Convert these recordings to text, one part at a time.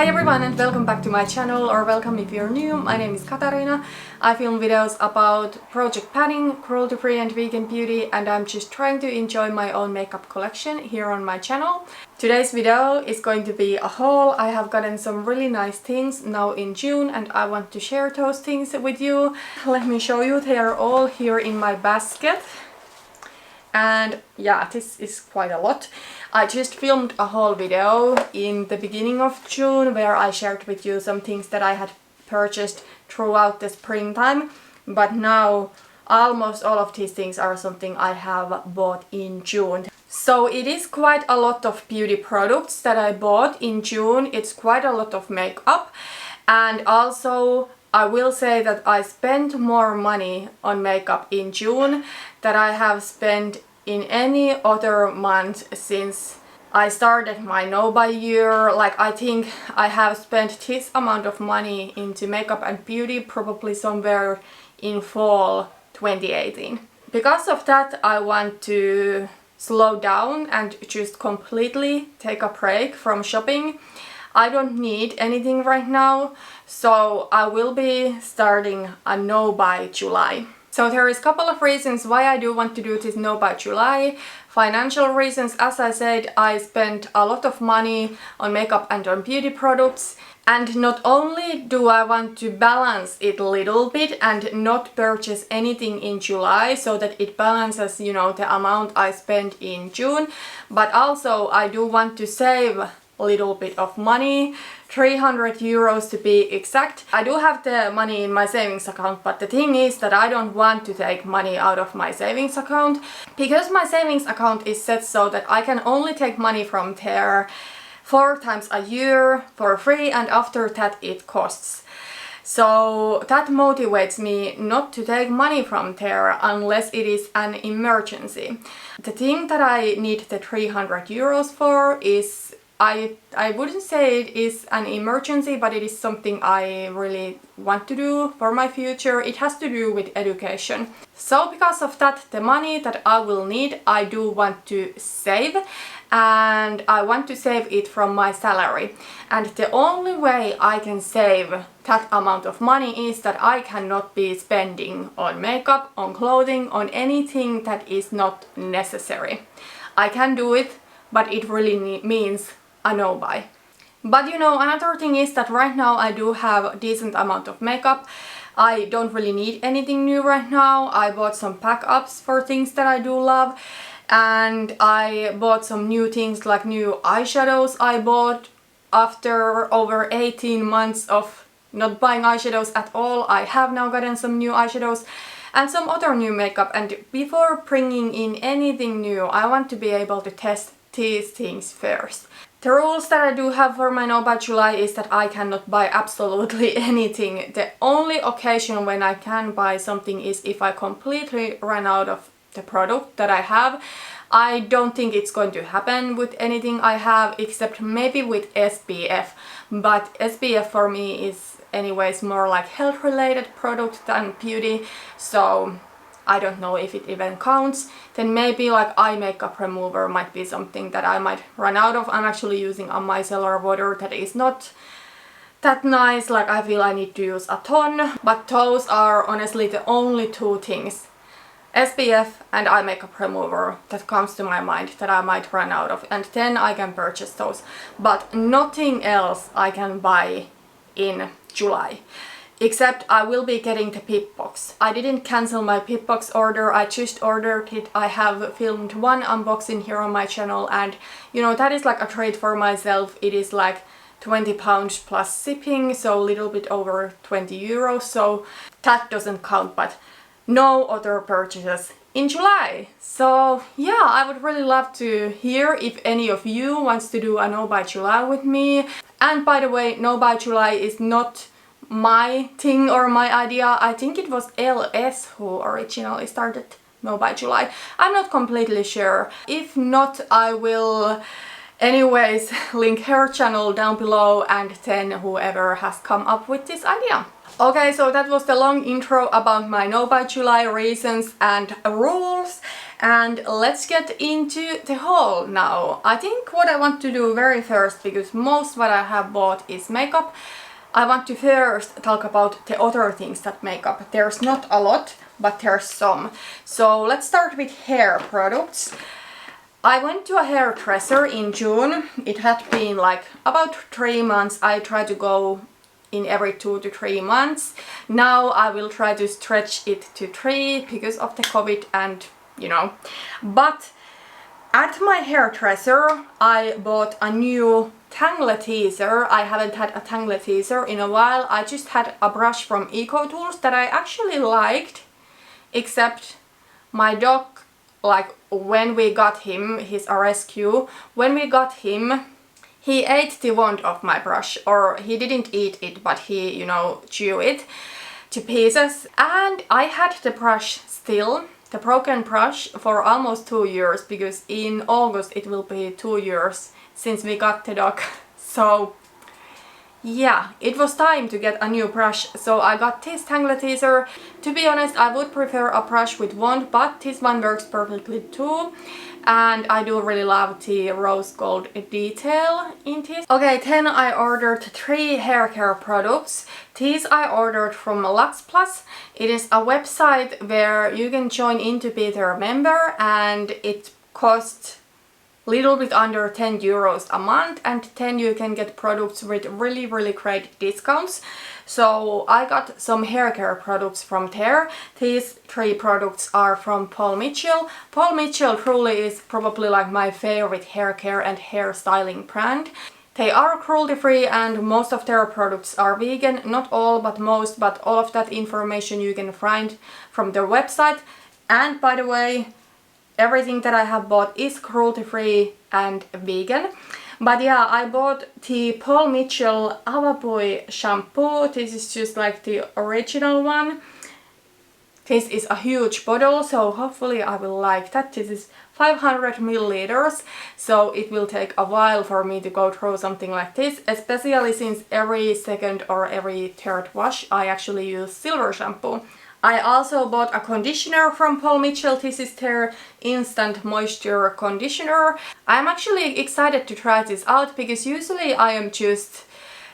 Hi everyone and welcome back to my channel, or welcome if you're new. My name is Katarina. I film videos about project padding, cruelty-free and vegan beauty, and I'm just trying to enjoy my own makeup collection here on my channel. Today's video is going to be a haul. I have gotten some really nice things now in June and I want to share those things with you. Let me show you, they are all here in my basket. And yeah, this is quite a lot. I just filmed a whole video in the beginning of June where I shared with you some things that I had purchased throughout the springtime, but now almost all of these things are something I have bought in June. So it is quite a lot of beauty products that I bought in June. It's quite a lot of makeup, and also I will say that I spent more money on makeup in June than I have spent in any other month since I started my no-buy year. Like, I think I have spent this amount of money into makeup and beauty probably somewhere in fall 2018. Because of that, I want to slow down and just completely take a break from shopping. I don't need anything right now, so I will be starting a no-buy July. So there is a couple of reasons why I do want to do this no-buy July. Financial reasons, as I said, I spent a lot of money on makeup and on beauty products. And not only do I want to balance it a little bit and not purchase anything in July so that it balances, you know, the amount I spent in June, but also I do want to save a little bit of money, 300 euros to be exact. I do have the money in my savings account, but the thing is that I don't want to take money out of my savings account because my savings account is set so that I can only take money from there 4 times a year for free, and after that it costs. So that motivates me not to take money from there unless it is an emergency. The thing that I need the 300 euros for is, I wouldn't say it is an emergency, but it is something I really want to do for my future. It has to do with education. So because of that, the money that I will need, I do want to save, and I want to save it from my salary. And the only way I can save that amount of money is that I cannot be spending on makeup, on clothing, on anything that is not necessary. I can do it, but it really means a no-buy. But you know, another thing is that right now I do have a decent amount of makeup. I don't really need anything new right now. I bought some pack-ups for things that I do love, and I bought some new things like new eyeshadows I bought after over 18 months of not buying eyeshadows at all. I have now gotten some new eyeshadows and some other new makeup, and before bringing in anything new, I want to be able to test these things first. The rules that I do have for my no-buy July is that I cannot buy absolutely anything. The only occasion when I can buy something is if I completely run out of the product that I have. I don't think it's going to happen with anything I have except maybe with SPF, but SPF for me is anyways more like health related product than beauty, so I don't know if it even counts. Then maybe like eye makeup remover might be something that I might run out of. I'm actually using a micellar water that is not that nice, like I feel I need to use a ton, but those are honestly the only 2 things, SPF and eye makeup remover, that comes to my mind that I might run out of, and then I can purchase those, but nothing else I can buy in July. Except I will be getting the Pip box. I didn't cancel my Pip box order, I just ordered it. I have filmed 1 unboxing here on my channel, and you know, that is like a treat for myself. It is like 20 pounds plus shipping, so a little bit over 20 euros, so that doesn't count, but no other purchases in July. So yeah, I would really love to hear if any of you wants to do a no-buy July with me. And by the way, no-buy July is not my thing or my idea. I think it was Elle S who originally started no-buy July. I'm not completely sure. If not, I will anyways link her channel down below, and then whoever has come up with this idea. Okay, so that was the long intro about my no-buy July reasons and rules. And let's get into the haul now. I think what I want to do very first, because most what I have bought is makeup, I want to first talk about the other things that makeup. There's not a lot, but there's some. So let's start with hair products. I went to a hairdresser in June. It had been like about 3 months. I try to go in every 2 to 3 months. Now I will try to stretch it to 3 because of the COVID and you know. But at my hairdresser I bought a new Tangle Teezer. I haven't had a Tangle Teezer in a while. I just had a brush from Eco Tools that I actually liked, except my dog, like when we got him, he's a rescue, when we got him, he ate the wand of my brush, or he didn't eat it, but he, you know, chewed it to pieces. And I had the brush still, the broken brush, for almost 2 years, because in August it will be 2 years since we got the dog. So yeah, it was time to get a new brush, so I got this Tangle Teezer. To be honest, I would prefer a brush with wand, but this one works perfectly too. And I do really love the rose gold detail in this. Okay, then I ordered 3 hair care products. These I ordered from Lux Plus. It is a website where you can join in to be their member, and it costs little bit under 10 euros a month, and then you can get products with really great discounts. So I got some hair care products from there. These 3 products are from Paul Mitchell. Paul Mitchell truly is probably like my favorite hair care and hair styling brand. They are cruelty free and most of their products are vegan. Not all, but most, but all of that information you can find from their website. And by the way, everything that I have bought is cruelty free and vegan. But yeah, I bought the Paul Mitchell Awapuhi shampoo. This is just like the original one. This is a huge bottle, so hopefully I will like that. This is 500 milliliters, so it will take a while for me to go through something like this, especially since every second or every third wash I actually use silver shampoo. I also bought a conditioner from Paul Mitchell. This is their Instant Moisture Conditioner. I'm actually excited to try this out because usually I am just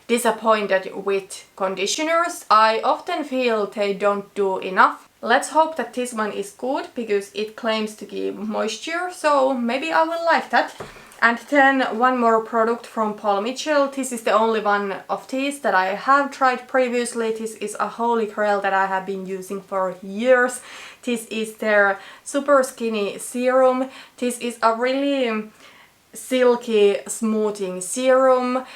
disappointed with conditioners. I often feel they don't do enough. Let's hope that this one is good because it claims to give moisture, so maybe I will like that. And then one more product from Paul Mitchell. This is the only one of these that I have tried previously. This is a holy grail that I have been using for years. This is their Super Skinny Serum. This is a really silky smoothing serum.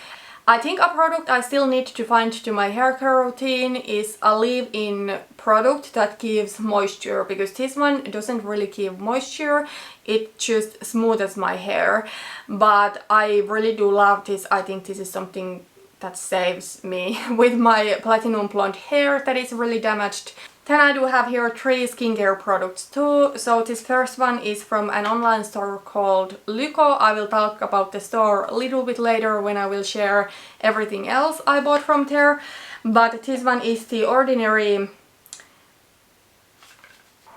I think a product I still need to find to my hair care routine is a leave-in product that gives moisture, because this one doesn't really give moisture, it just smooths my hair. But I really do love this. I think this is something that saves me with my platinum blonde hair that is really damaged. Then I do have here 3 skincare products too. So this first one is from an online store called Lyko. I will talk about the store a little bit later when I will share everything else I bought from there. But this one is the Ordinary.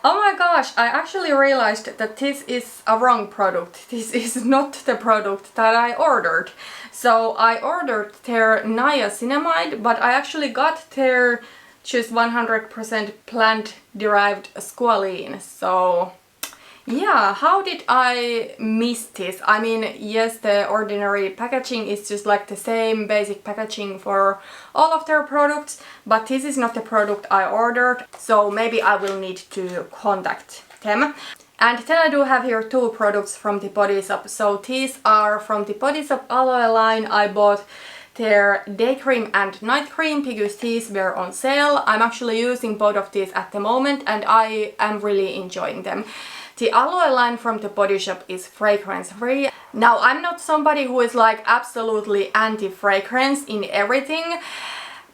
Oh my gosh, I actually realized that this is a wrong product. This is not the product that I ordered. So I ordered their Niacinamide, but I actually got their just 100% plant-derived Squalene. So yeah, how did I miss this? I mean, yes, the Ordinary packaging is just like the same basic packaging for all of their products, but this is not the product I ordered, so maybe I will need to contact them. And then I do have here 2 products from the Body Shop. So these are from the Body Shop Aloe line. I bought their day cream and night cream because these were on sale. I'm actually using both of these at the moment and I am really enjoying them. The Aloe line from the Body Shop is fragrance free. Now, I'm not somebody who is like absolutely anti-fragrance in everything,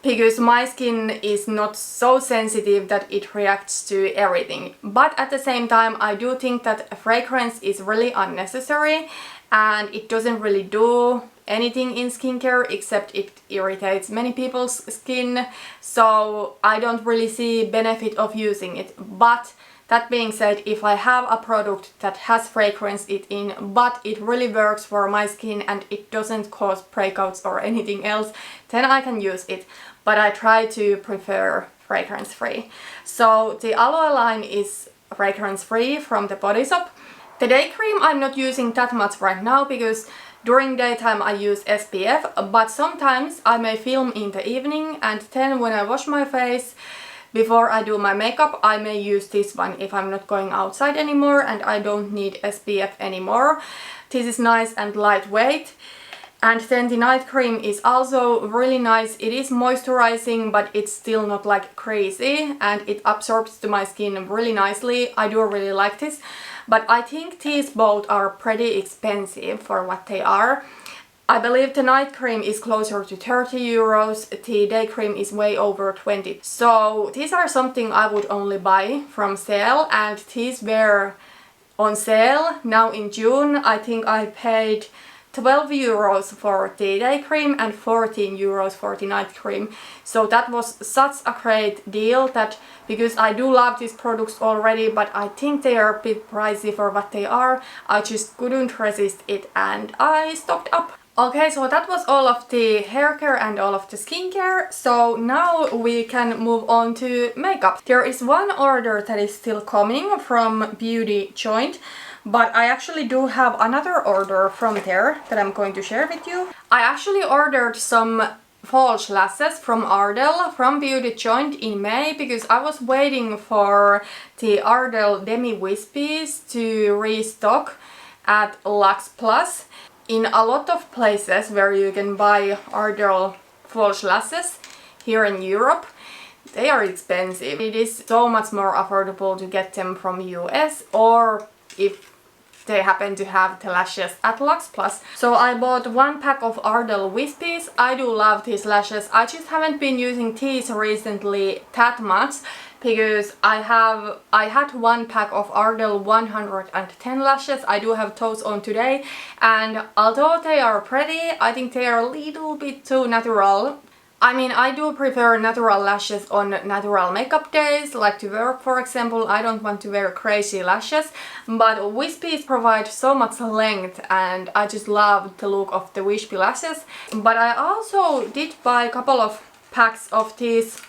because my skin is not so sensitive that it reacts to everything. But at the same time, I do think that fragrance is really unnecessary and it doesn't really do anything in skincare except it irritates many people's skin. So I don't really see benefit of using it. But That being said, if I have a product that has fragrance in but it really works for my skin and it doesn't cause breakouts or anything else, then I can use it. But I try to prefer fragrance free. So the Aloe line is fragrance free from the Body Shop. The day cream I'm not using that much right now because during daytime I use SPF, but sometimes I may film in the evening and then when I wash my face before I do my makeup I may use this one if I'm not going outside anymore and I don't need SPF anymore. This is nice and lightweight. And then the night cream is also really nice. It is moisturizing, but it's still not like crazy and it absorbs to my skin really nicely. I do really like this, but I think these both are pretty expensive for what they are. I believe the night cream is closer to 30 euros, the day cream is way over 20. So these are something I would only buy from sale, and these were on sale now in June. I think I paid 12 euros for the day cream and 14 euros for the night cream. So that was such a great deal that, because I do love these products already, but I think they are a bit pricey for what they are, I just couldn't resist it and I stocked up. Okay, so that was all of the hair care and all of the skincare. So now we can move on to makeup. There is one order that is still coming from Beauty Joint, but I actually do have another order from there that I'm going to share with you. I actually ordered some false lashes from Ardell from Beauty Joint in May because I was waiting for the Ardell Demi Wispies to restock at Lux Plus. In a lot of places where you can buy Ardell false lashes here in Europe, they are expensive. It is so much more affordable to get them from US, or if they happen to have the lashes at Lux Plus. So I bought one pack of Ardell Wispies. I do love these lashes. I just haven't been using these recently that much because I had one pack of Ardell 110 lashes. I do have those on today, and although they are pretty, I think they are a little bit too natural. I mean, I do prefer natural lashes on natural makeup days, like to work for example. I don't want to wear crazy lashes, but Wispies provide so much length and I just love the look of the wispy lashes. But I also did buy a couple of packs of these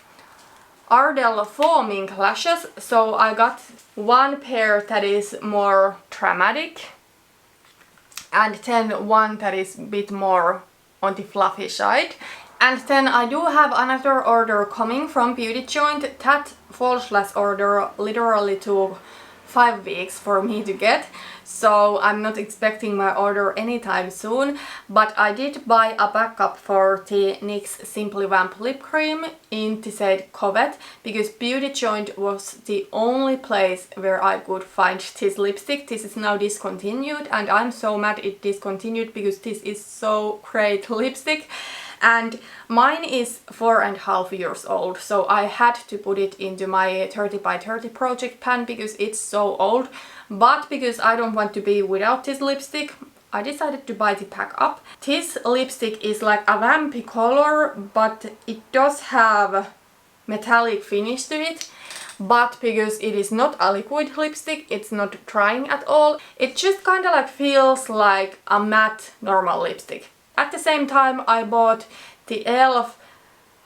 Ardell Faux Mink lashes, so I got one pair that is more dramatic and then one that is a bit more on the fluffy side. And then I do have another order coming from Beauty Joint. That false lash order literally took 5 weeks for me to get, so I'm not expecting my order anytime soon. But I did buy a backup for the NYX Simply Vamp lip cream in the shade Covet because Beauty Joint was the only place where I could find this lipstick. This is now discontinued and I'm so mad it discontinued because this is so great lipstick. And mine is 4.5 years old, so I had to put it into my 30 by 30 project pan because it's so old. But because I don't want to be without this lipstick, I decided to buy the pack up. This lipstick is like a vampy color, but it does have metallic finish to it. But because it is not a liquid lipstick, it's not drying at all. It just kind of like feels like a matte normal lipstick. At the same time, I bought the Elle S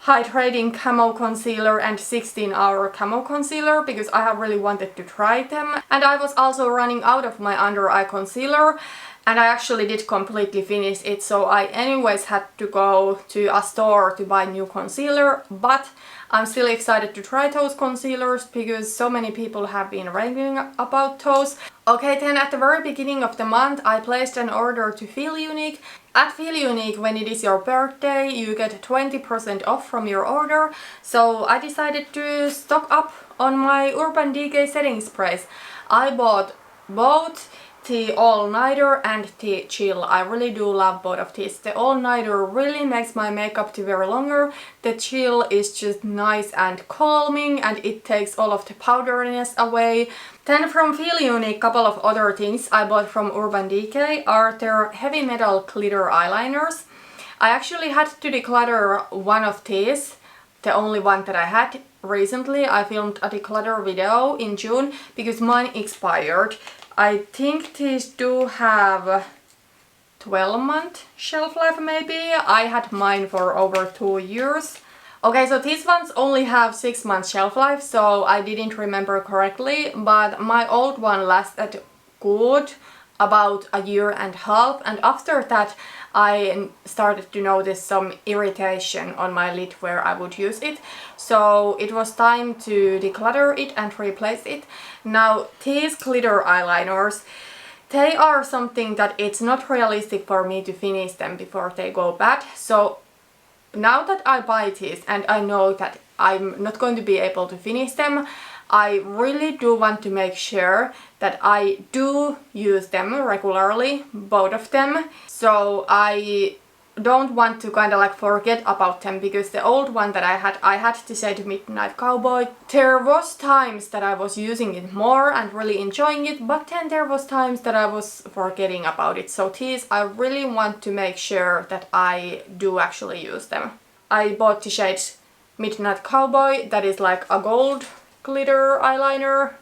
Hydrating Camo Concealer and 16-hour Camo Concealer because I have really wanted to try them. And I was also running out of my under eye concealer and I actually did completely finish it, so I anyways had to go to a store to buy new concealer. But I'm still excited to try those concealers because so many people have been raving about those. Okay, then at the very beginning of the month I placed an order to Feel Unique. At Feel Unique, when it is your birthday, you get 20% off from your order. So I decided to stock up on my Urban Decay setting sprays. I bought both the All-Nighter and the Chill. I really do love both of these. The All-Nighter really makes my makeup to wear longer. The Chill is just nice and calming and it takes all of the powderiness away. Then from Feel Unique, couple of other things I bought from Urban Decay are their heavy metal glitter eyeliners. I actually had to declutter one of these, the only one that I had, recently. I filmed a declutter video in June because mine expired. I think these do have 12-month shelf life maybe. I had mine for over 2 years. Okay, so these ones only have 6 months shelf life, so I didn't remember correctly, but my old one lasted good about a year and a half, and after that I started to notice some irritation on my lid where I would use it, so it was time to declutter it and replace it. Now these glitter eyeliners, they are something that it's not realistic for me to finish them before they go bad, so now that I buy these and I know that I'm not going to be able to finish them, I really do want to make sure that I do use them regularly, both of them. So I don't want to kind of like forget about them, because the old one that I had to say to Midnight Cowboy. There was times that I was using it more and really enjoying it, but then there was times that I was forgetting about it. So these, I really want to make sure that I do actually use them. I bought the shade Midnight Cowboy, that is like a gold glitter eyeliner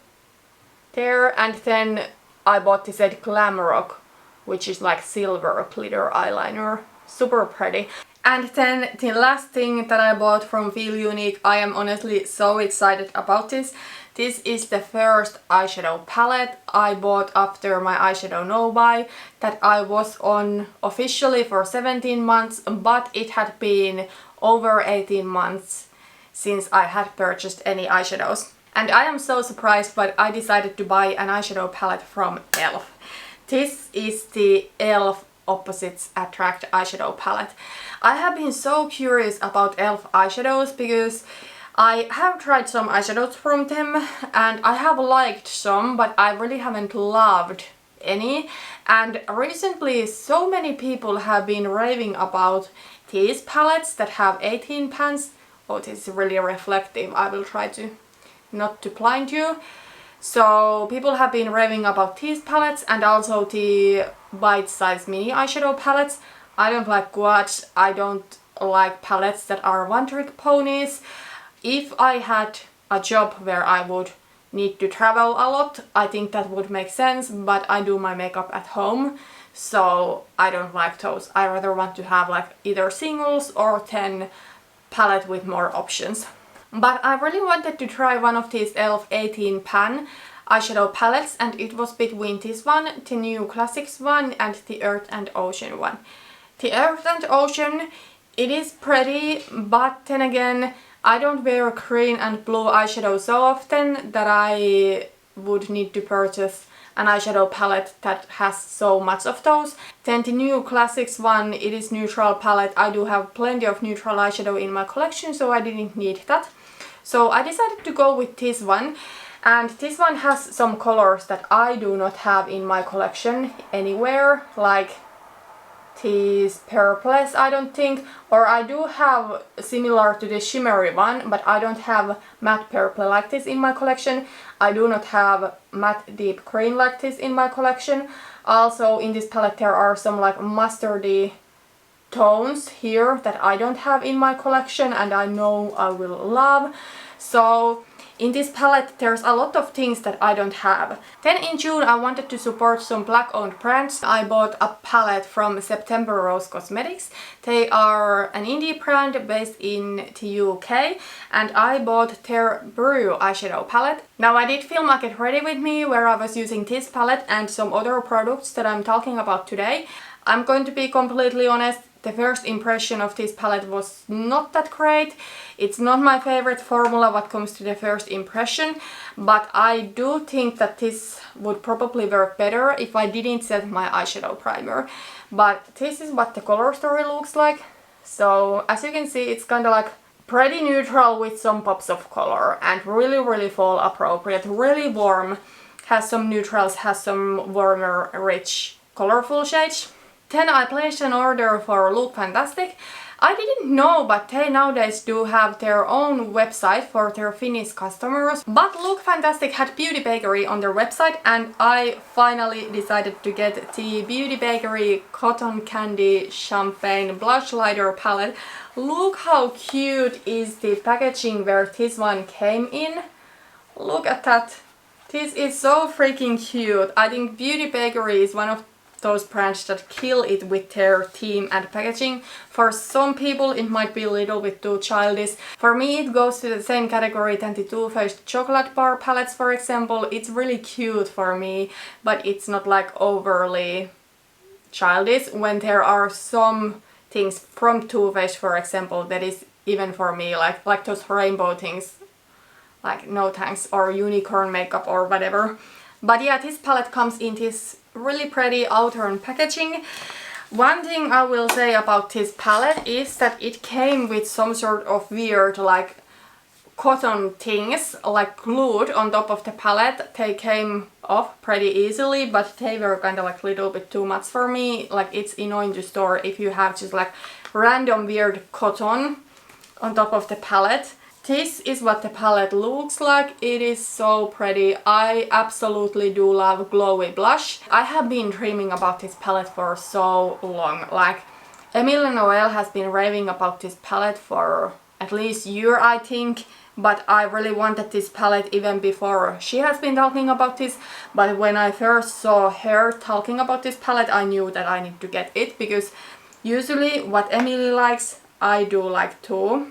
there, and then I bought the shade Glam Rock, which is like silver glitter eyeliner. Super pretty. And then the last thing that I bought from Feel Unique, I am honestly so excited about this. This is the first eyeshadow palette I bought after my eyeshadow no-buy that I was on officially for 17 months, but it had been over 18 months since I had purchased any eyeshadows. And I am so surprised, but I decided to buy an eyeshadow palette from Elle. This is the Elle Opposites Attract eyeshadow palette. I have been so curious about Elle eyeshadows because I have tried some eyeshadows from them and I have liked some, but I really haven't loved any. And recently so many people have been raving about these palettes that have 18 pans. Oh, this is really reflective. I will try to not to blind you. So people have been raving about these palettes and also the bite-sized mini eyeshadow palettes. I don't like gouache, I don't like palettes that are one-trick ponies. If I had a job where I would need to travel a lot, I think that would make sense, but I do my makeup at home, so I don't like those. I rather want to have like either singles or 10 palette with more options. But I really wanted to try one of these Elle 18 pan eyeshadow palettes, and it was between this one, the new Classics one, and the Earth and Ocean one. The Earth and Ocean, it is pretty, but then again, I don't wear green and blue eyeshadow so often that I would need to purchase an eyeshadow palette that has so much of those. Then the new Classics one, it is neutral palette. I do have plenty of neutral eyeshadow in my collection, so I didn't need that. So I decided to go with this one, and this one has some colors that I do not have in my collection anywhere, like these purples, I don't think, or I do have similar to the shimmery one, but I don't have matte purple like this in my collection. I do not have matte deep green like this in my collection. Also in this palette there are some like mustardy tones here that I don't have in my collection and I know I will love. So in this palette there's a lot of things that I don't have. Then in June I wanted to support some black owned brands. I bought a palette from September Rose Cosmetics. They are an indie brand based in the UK, and I bought their Brew eyeshadow palette. Now I did film a Get Ready With Me where I was using this palette and some other products that I'm talking about today. I'm going to be completely honest, the first impression of this palette was not that great. It's not my favorite formula what comes to the first impression, but I do think that this would probably work better if I didn't set my eyeshadow primer. But this is what the color story looks like. So as you can see, it's kind of like pretty neutral with some pops of color and really fall appropriate, really warm, has some neutrals, has some warmer, rich, colorful shades. Then I placed an order for Look Fantastic. I didn't know, but they nowadays do have their own website for their Finnish customers. But Look Fantastic had Beauty Bakery on their website, and I finally decided to get the Beauty Bakery Cotton Candy Champagne Blush Lighter Palette. Look how cute is the packaging where this one came in. Look at that. This is so freaking cute. I think Beauty Bakery is one of those brands that kill it with their theme and packaging. For some people it might be a little bit too childish. For me it goes to the same category than the Too Faced chocolate bar palettes, for example. It's really cute for me, but it's not like overly childish when there are some things from Too Faced, for example, that is even for me, like those rainbow things, like no thanks, or unicorn makeup or whatever. But yeah, this palette comes in this really pretty outer and packaging. One thing I will say about this palette is that it came with some sort of weird like cotton things like glued on top of the palette. They came off pretty easily, but they were kind of like a little bit too much for me. Like, it's annoying to store if you have just like random weird cotton on top of the palette. This is what the palette looks like. It is so pretty. I absolutely do love glowy blush. I have been dreaming about this palette for so long. Like, Emile and Noelle has been raving about this palette for at least a year, I think. But I really wanted this palette even before she has been talking about this. But when I first saw her talking about this palette, I knew that I need to get it, because usually what Emily likes, I do like too.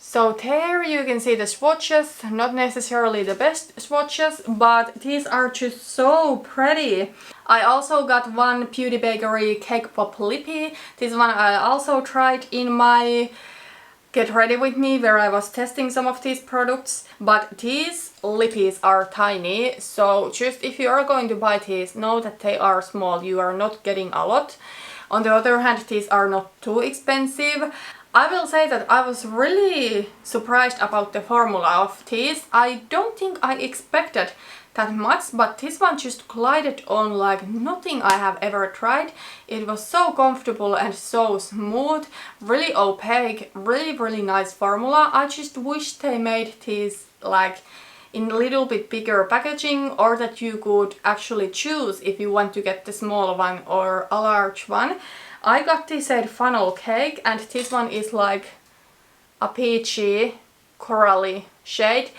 So there you can see the swatches, not necessarily the best swatches, but these are just so pretty. I also got one Beauty Bakery Cake Pop Lippy. This one I also tried in my Get Ready With Me, where I was testing some of these products. But these lippies are tiny, so just if you are going to buy these, know that they are small, you are not getting a lot. On the other hand, these are not too expensive. I will say that I was really surprised about the formula of these. I don't think I expected that much, but this one just glided on like nothing I have ever tried. It was so comfortable and so smooth, really opaque, really nice formula. I just wish they made these like in a little bit bigger packaging, or that you could actually choose if you want to get the small one or a large one. I got this shade Funnel Cake, and this one is like a peachy, corally shade.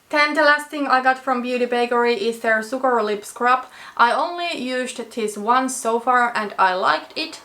Then the last thing I got from Beauty Bakery is their Sugar Lip Scrub. I only used this once so far and I liked it.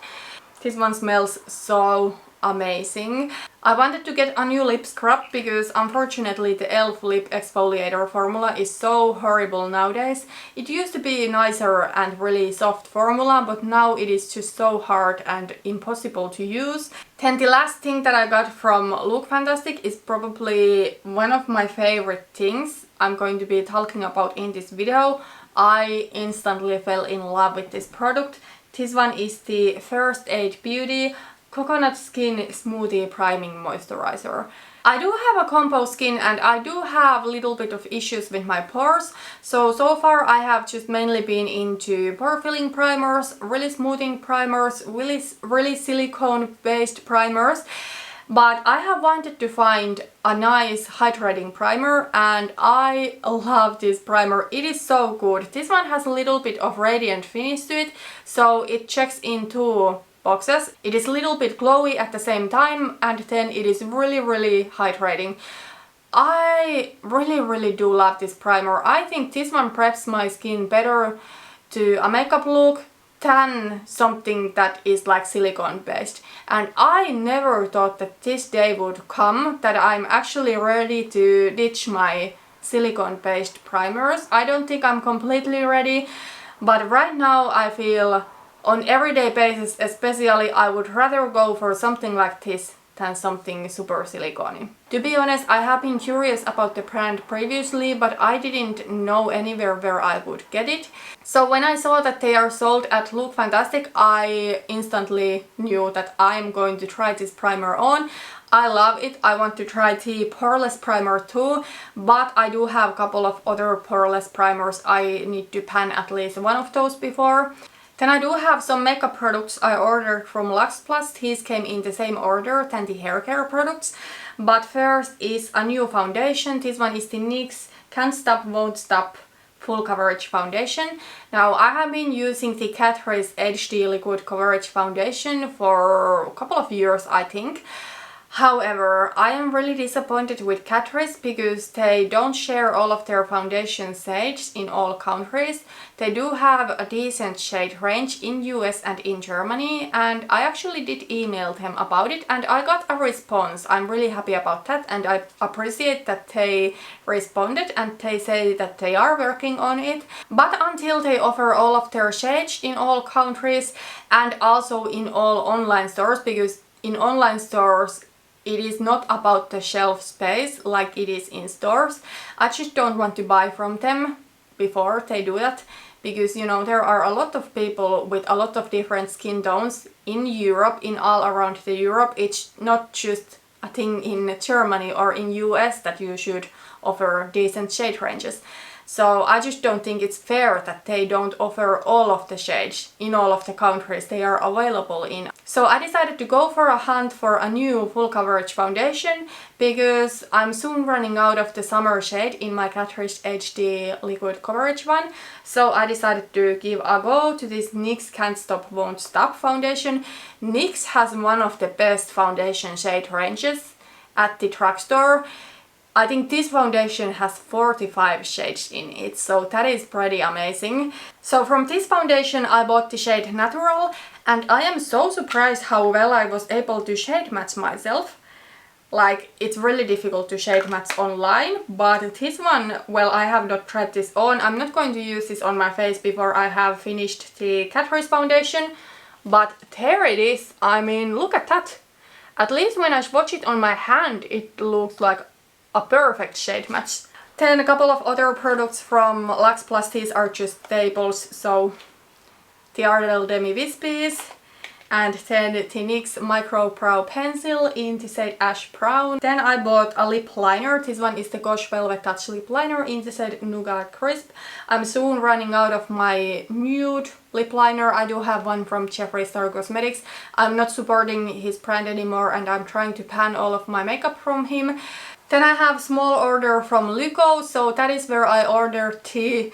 This one smells so amazing. I wanted to get a new lip scrub because unfortunately the e.l.f. lip exfoliator formula is so horrible nowadays. It used to be a nicer and really soft formula, but now it is just so hard and impossible to use. Then the last thing that I got from Look Fantastic is probably one of my favorite things I'm going to be talking about in this video. I instantly fell in love with this product. This one is the First Aid Beauty Coconut Skin Smoothie Priming Moisturizer. I do have a combo skin and I do have a little bit of issues with my pores. So far I have just mainly been into pore filling primers, really smoothing primers, really silicone based primers. But I have wanted to find a nice hydrating primer and I love this primer. It is so good. This one has a little bit of radiant finish to it, so it checks in two boxes. It is a little bit glowy at the same time, and then it is really hydrating. I really do love this primer. I think this one preps my skin better to a makeup look than something that is like silicone based. And I never thought that this day would come that I'm actually ready to ditch my silicone based primers. I don't think I'm completely ready, but right now I feel on everyday basis especially I would rather go for something like this than something super silicone. To be honest, I have been curious about the brand previously, but I didn't know anywhere where I would get it. So when I saw that they are sold at Look Fantastic, I instantly knew that I'm going to try this primer on. I love it. I want to try the poreless primer too, but I do have a couple of other poreless primers. I need to pan at least one of those before. Then I do have some makeup products I ordered from Lux Plus. These came in the same order than the hair care products. But first is a new foundation. This one is the NYX Can't Stop Won't Stop Full Coverage Foundation. Now I have been using the Catrice HD Liquid Coverage Foundation for a couple of years, I think. However, I am really disappointed with Catrice because they don't share all of their foundation shades in all countries. They do have a decent shade range in US and in Germany, and I actually did email them about it and I got a response. I'm really happy about that and I appreciate that they responded and they say that they are working on it. But until they offer all of their shades in all countries and also in all online stores, because in online stores it is not about the shelf space like it is in stores. I just don't want to buy from them before they do that, because you know there are a lot of people with a lot of different skin tones in Europe, in all around the Europe. It's not just a thing in Germany or in US that you should offer decent shade ranges. So I just don't think it's fair that they don't offer all of the shades in all of the countries they are available in. So I decided to go for a hunt for a new full coverage foundation because I'm soon running out of the summer shade in my Catrice HD Liquid Coverage one. So I decided to give a go to this NYX Can't Stop Won't Stop foundation. NYX has one of the best foundation shade ranges at the drugstore. I think this foundation has 45 shades in it, so that is pretty amazing. So from this foundation I bought the shade Natural, and I am so surprised how well I was able to shade match myself. Like, it's really difficult to shade match online, but this one, well, I have not tried this on. I'm not going to use this on my face before I have finished the Catrice foundation, but there it is. I mean, look at that. At least when I swatch it on my hand, it looks like a perfect shade match. Then a couple of other products from Lux Plus. These are just staples, so the Ardell Demi Wispies, and then the NYX Micro Brow Pencil in the shade Ash Brown. Then I bought a lip liner. This one is the Gosh Velvet Touch Lip Liner in the shade Nougat Crisp. I'm soon running out of my nude lip liner. I do have one from Jeffree Star Cosmetics. I'm not supporting his brand anymore and I'm trying to pan all of my makeup from him. Then I have small order from Lyko, so that is where I ordered the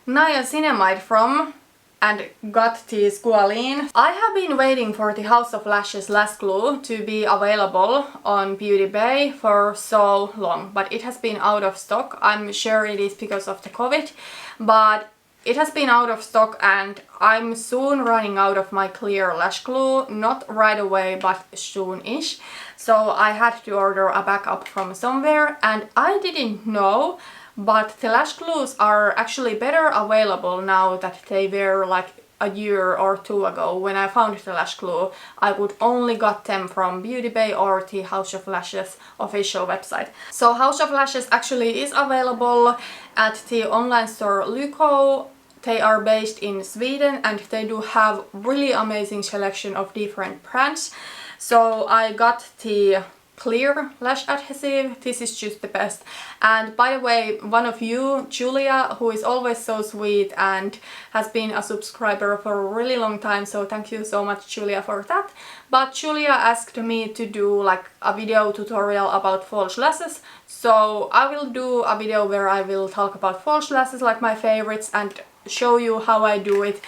Niacinamide from and got the Squalene. I have been waiting for the House of Lashes Lash Glue to be available on Beauty Bay for so long, but it has been out of stock. I'm sure it is because of the Covet, but it has been out of stock and I'm soon running out of my clear lash glue. Not right away, but soon-ish. So I had to order a backup from somewhere and I didn't know, but the lash glues are actually better available now that they were like a year or two ago. When I found the lash glue, I would only got them from Beauty Bay or the House of Lashes official website. So House of Lashes actually is available at the online store Lyko. They are based in Sweden and they do have really amazing selection of different brands. So I got the clear lash adhesive. This is just the best. And by the way, one of you, Julia, who is always so sweet and has been a subscriber for a really long time, so thank you so much, Julia, for that. But Julia asked me to do like a video tutorial about false lashes, so I will do a video where I will talk about false lashes, like my favorites, and show you how I do it,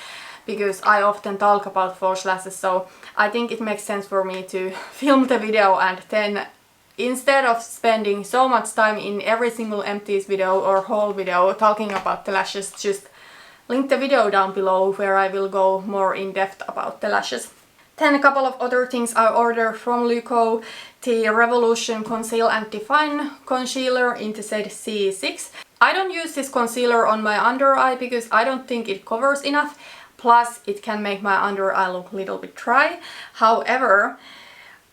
because I often talk about false lashes, so I think it makes sense for me to film the video and then instead of spending so much time in every single empties video or haul video talking about the lashes, just link the video down below where I will go more in depth about the lashes. Then a couple of other things I ordered from Lyko. The Revolution Conceal and Define Concealer in the shade C6. I don't use this concealer on my under eye because I don't think it covers enough. Plus, it can make my under eye look a little bit dry. However,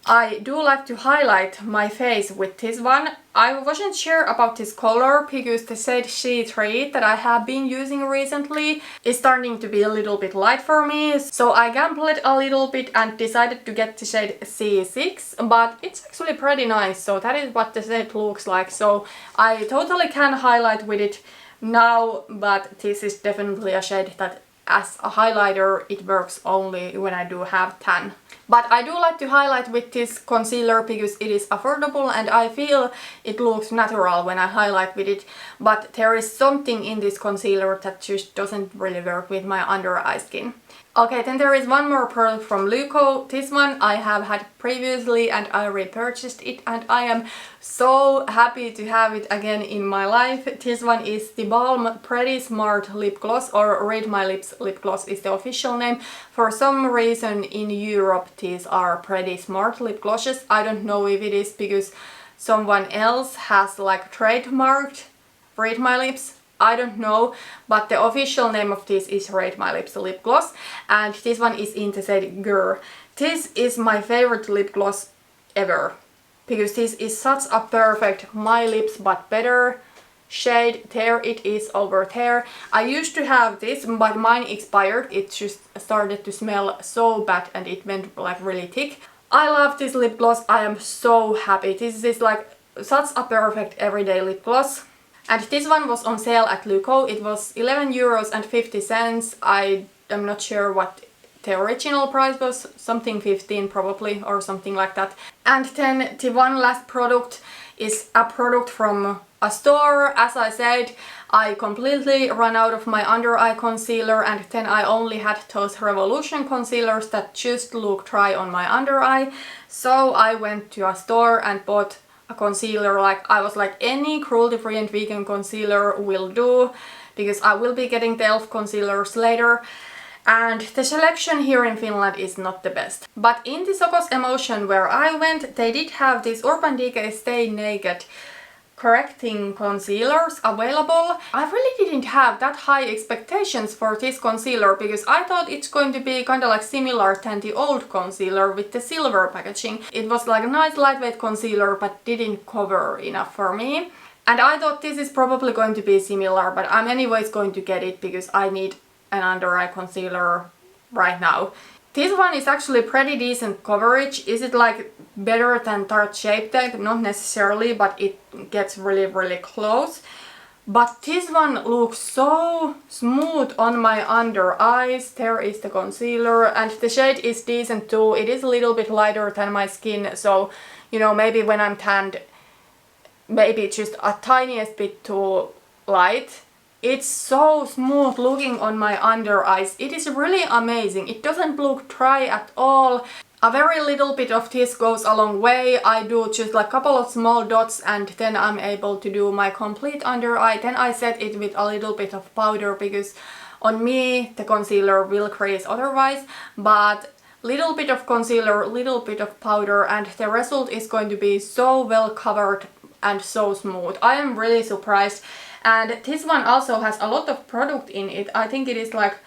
I do like to highlight my face with this one. I wasn't sure about this color because the shade C3 that I have been using recently is starting to be a little bit light for me. So I gambled a little bit and decided to get the shade C6, but it's actually pretty nice. So that is what the shade looks like. So I totally can highlight with it now, but this is definitely a shade that as a highlighter it works only when I do have tan. But I do like to highlight with this concealer because it is affordable and I feel it looks natural when I highlight with it. But there is something in this concealer that just doesn't really work with my under eye skin. Okay, then there is one more product from Luco. This one I have had previously and I repurchased it and I am so happy to have it again in my life. This one is the Balm Pretty Smart Lip Gloss, or Read My Lips Lip Gloss is the official name. For some reason in Europe these are Pretty Smart Lip Glosses. I don't know if it is because someone else has like trademarked Read My Lips. I don't know, but the official name of this is Read My Lips Lip Gloss, and this one is in the shade Girl. This is my favorite lip gloss ever, because this is such a perfect My Lips but better shade. There it is over there. I used to have this, but mine expired. It just started to smell so bad and it went like really thick. I love this lip gloss. I am so happy. This is like such a perfect everyday lip gloss. And this one was on sale at Luco. It was 11.50 €. I am not sure what the original price was, something 15 probably or something like that. And then the one last product is a product from a store. As I said, I completely ran out of my under eye concealer and then I only had those Revolution concealers that just look dry on my under eye. So I went to a store and bought a concealer. Like I was like, any cruelty free and vegan concealer will do, because I will be getting the e.l.f. concealers later and the selection here in Finland is not the best. But in the Sokos Emotion where I went, they did have these Urban Decay Stay Naked correcting concealers available. I really didn't have that high expectations for this concealer because I thought it's going to be kind of like similar than the old concealer with the silver packaging. It was like a nice lightweight concealer but didn't cover enough for me. And I thought this is probably going to be similar, but I'm anyways going to get it because I need an under eye concealer right now. This one is actually pretty decent coverage. Is it like better than Tarte Shape Tape? Not necessarily, but it gets really close. But this one looks so smooth on my under eyes. There is the concealer and the shade is decent too. It is a little bit lighter than my skin, so you know, maybe when I'm tanned, maybe just a tiniest bit too light. It's so smooth looking on my under eyes. It is really amazing. It doesn't look dry at all. A very little bit of this goes a long way. I do just like a couple of small dots and then I'm able to do my complete under eye. Then I set it with a little bit of powder because on me the concealer will crease otherwise. But little bit of concealer, little bit of powder, and the result is going to be so well covered and so smooth. I am really surprised. And this one also has a lot of product in it. I think it is like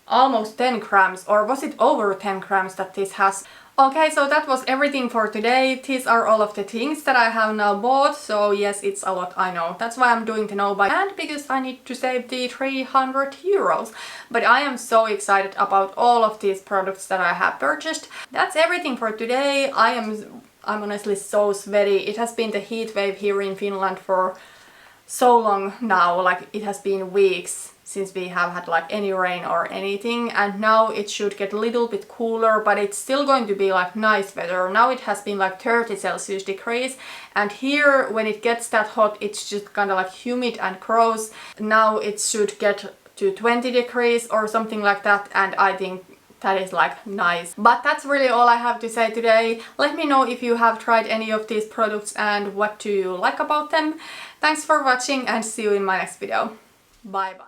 almost 10 grams, or was it over 10 grams that this has? Okay, so that was everything for today. These are all of the things that I have now bought. So yes, it's a lot, I know. That's why I'm doing the no buy and because I need to save the 300 euros. But I am so excited about all of these products that I have purchased. That's everything for today. I'm honestly so sweaty. It has been the heat wave here in Finland for so long now, like it has been weeks since we have had like any rain or anything, and now it should get a little bit cooler, but it's still going to be like nice weather. Now it has been like 30 Celsius degrees, and here when it gets that hot it's just kind of like humid and gross. Now it should get to 20 degrees or something like that, and I think that is like nice. But that's really all I have to say today. Let me know if you have tried any of these products and what do you like about them. Thanks for watching and see you in my next video. Bye bye.